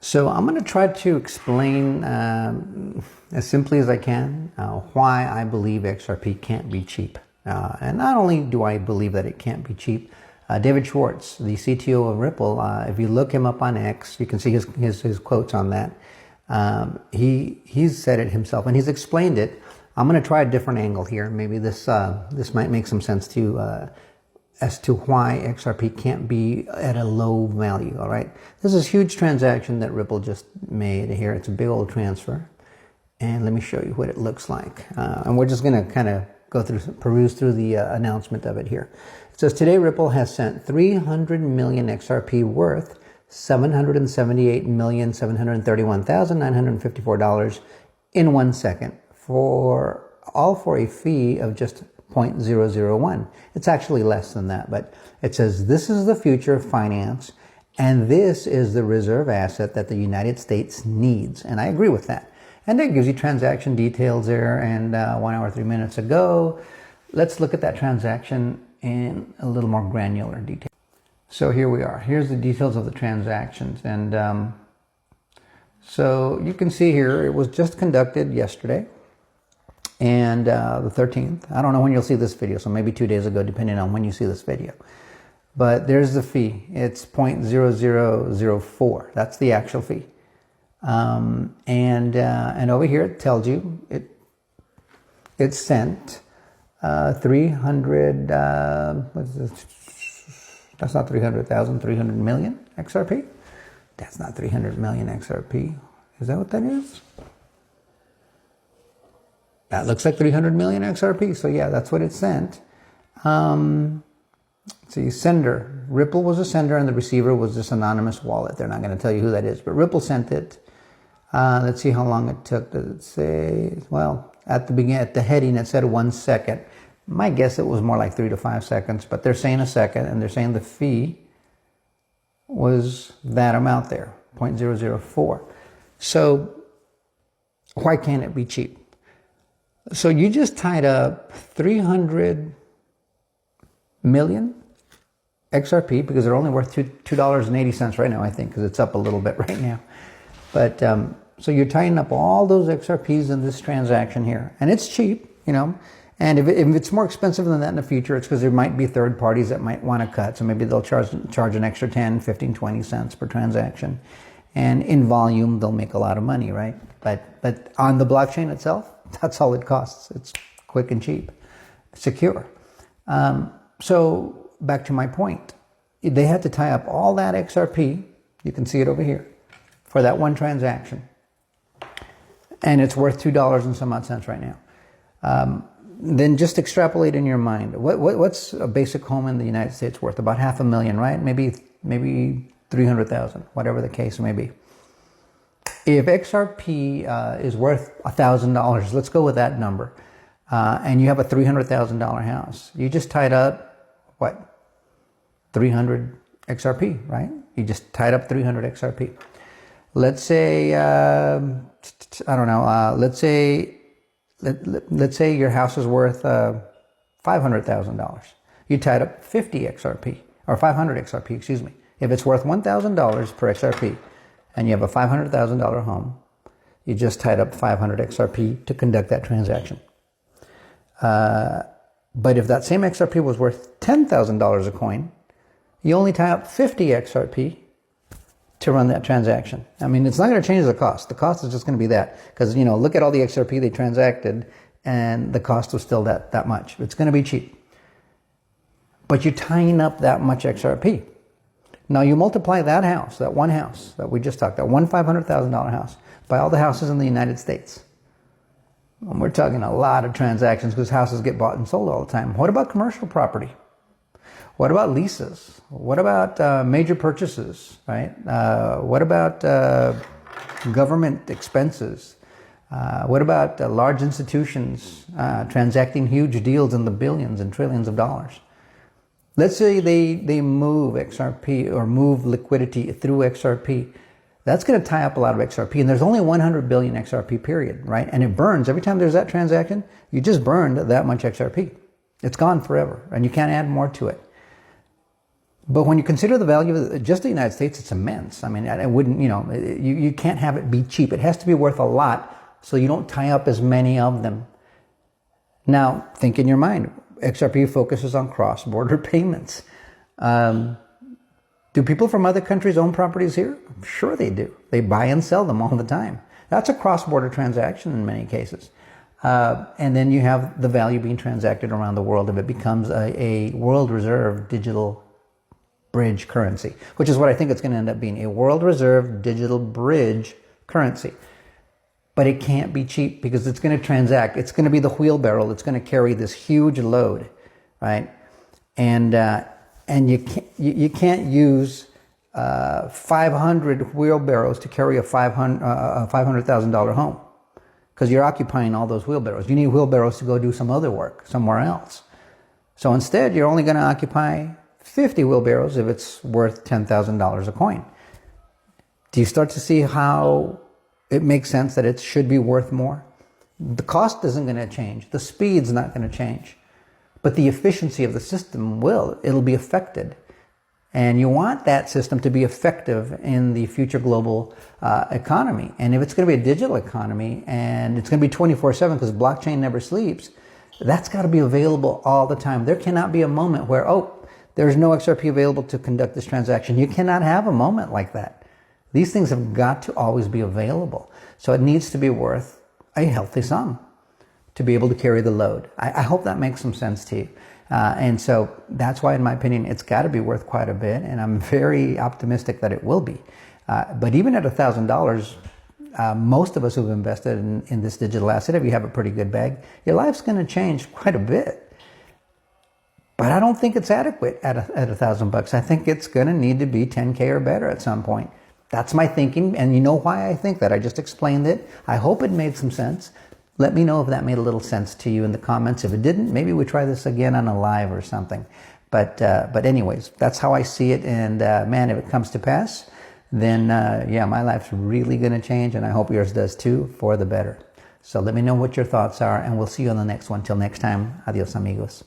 So I'm going to try to explain as simply as I can why I believe XRP can't be cheap. And not only do I believe that it can't be cheap, David Schwartz, the CTO of Ripple, if you look him up on X, you can see his quotes on that. He's said it himself and he's explained it. I'm going to try a different angle here. Maybe this might make some sense to you as to why XRP can't be at a low value, all right? This is a huge transaction that Ripple just made here. It's a big old transfer. And let me show you what it looks like. And we're just going to kind of peruse through the announcement of it here. It says, today Ripple has sent 300 million XRP worth $778,731,954 in 1 second for a fee of just 0.001. It's actually less than that, but it says this is the future of finance and this is the reserve asset that the United States needs. And I agree with that. And it gives you transaction details there. And 1 hour, 3 minutes ago, let's look at that transaction in a little more granular detail. So here we are. Here's the details of the transactions. And so you can see here, it was just conducted yesterday. And the 13th, I don't know when you'll see this video, so maybe 2 days ago, depending on when you see this video. But there's the fee. It's 0.0004. That's the actual fee. And over here it tells you it sent 300. What's this? That's not 300,000. 300 million XRP. That's not 300 million XRP. Is that what that is? That looks like 300 million XRP. So yeah, that's what it sent. See, sender. Ripple was a sender and the receiver was this anonymous wallet. They're not going to tell you who that is, but Ripple sent it. Let's see how long it took. Does it say? Well, at the heading, it said 1 second. My guess it was more like 3 to 5 seconds, but they're saying a second and they're saying the fee was that amount there, 0.004. So why can't it be cheap? So you just tied up 300 million XRP because they're only worth $2.80 right now, I think, because it's up a little bit right now. But so you're tying up all those XRPs in this transaction here, and it's cheap, you know. And if it's more expensive than that in the future, it's because there might be third parties that might want to cut. So maybe they'll charge an extra 10, 15, 20 cents per transaction. And in volume, they'll make a lot of money, right? But on the blockchain itself, that's all it costs. It's quick and cheap, secure. So back to my point, they had to tie up all that XRP. You can see it over here for that one transaction. And it's worth $2 and some odd cents right now. Then just extrapolate in your mind. What's a basic home in the United States worth? About $500,000, right? Maybe 300,000, whatever the case may be. If XRP is worth $1,000, let's go with that number, and you have a $300,000 house, you just tied up, what, 300 XRP, right? You just tied up 300 XRP. Let's say, I don't know, let's say your house is worth $500,000. You tied up 50 XRP, or 500 XRP, excuse me. If it's worth $1,000 per XRP, and you have a $500,000 home, you just tied up 500 XRP to conduct that transaction. But if that same XRP was worth $10,000 a coin, you only tie up 50 XRP to run that transaction. I mean, it's not going to change the cost. The cost is just going to be that. Because, you know, look at all the XRP they transacted, and the cost was still that much. It's going to be cheap. But you're tying up that much XRP. Now you multiply that house, that one house that we just talked about, one $500,000 house, by all the houses in the United States. And we're talking a lot of transactions because houses get bought and sold all the time. What about commercial property? What about leases? What about major purchases, right? What about government expenses? What about large institutions transacting huge deals in the billions and trillions of dollars? Let's say they move XRP or move liquidity through XRP. That's going to tie up a lot of XRP. And there's only 100 billion XRP, period, right? And it burns. Every time there's that transaction, you just burned that much XRP. It's gone forever, and you can't add more to it. But when you consider the value of just the United States, it's immense. I mean, I wouldn't, you can't have it be cheap. It has to be worth a lot so you don't tie up as many of them. Now, think in your mind, XRP focuses on cross-border payments. Do people from other countries own properties here? Sure they do. They buy and sell them all the time. That's a cross-border transaction in many cases. And then you have the value being transacted around the world if it becomes a world reserve digital bridge currency, which is what I think it's going to end up being, a world reserve digital bridge currency. But it can't be cheap because it's going to transact. It's going to be the wheelbarrow that's going to carry this huge load, right? And you can't use 500 wheelbarrows to carry a $500,000 home because you're occupying all those wheelbarrows. You need wheelbarrows to go do some other work somewhere else. So instead, you're only going to occupy 50 wheelbarrows if it's worth $10,000 a coin. Do you start to see how it makes sense that it should be worth more? The cost isn't going to change. The speed's not going to change. But the efficiency of the system will. It'll be affected. And you want that system to be effective in the future global economy. And if it's going to be a digital economy and it's going to be 24/7 because blockchain never sleeps, that's got to be available all the time. There cannot be a moment where, there's no XRP available to conduct this transaction. You cannot have a moment like that. These things have got to always be available. So it needs to be worth a healthy sum to be able to carry the load. I hope that makes some sense to you. And so that's why, in my opinion, it's got to be worth quite a bit. And I'm very optimistic that it will be. But even at $1,000, most of us who've invested in this digital asset, if you have a pretty good bag, your life's going to change quite a bit. But I don't think it's adequate at $1,000. I think it's going to need to be 10K or better at some point. That's my thinking, and you know why I think that. I just explained it. I hope it made some sense. Let me know if that made a little sense to you in the comments. If it didn't, maybe we try this again on a live or something. But anyways, that's how I see it. And man, if it comes to pass, then my life's really going to change, and I hope yours does too, for the better. So let me know what your thoughts are, and we'll see you on the next one. Till next time, adios amigos.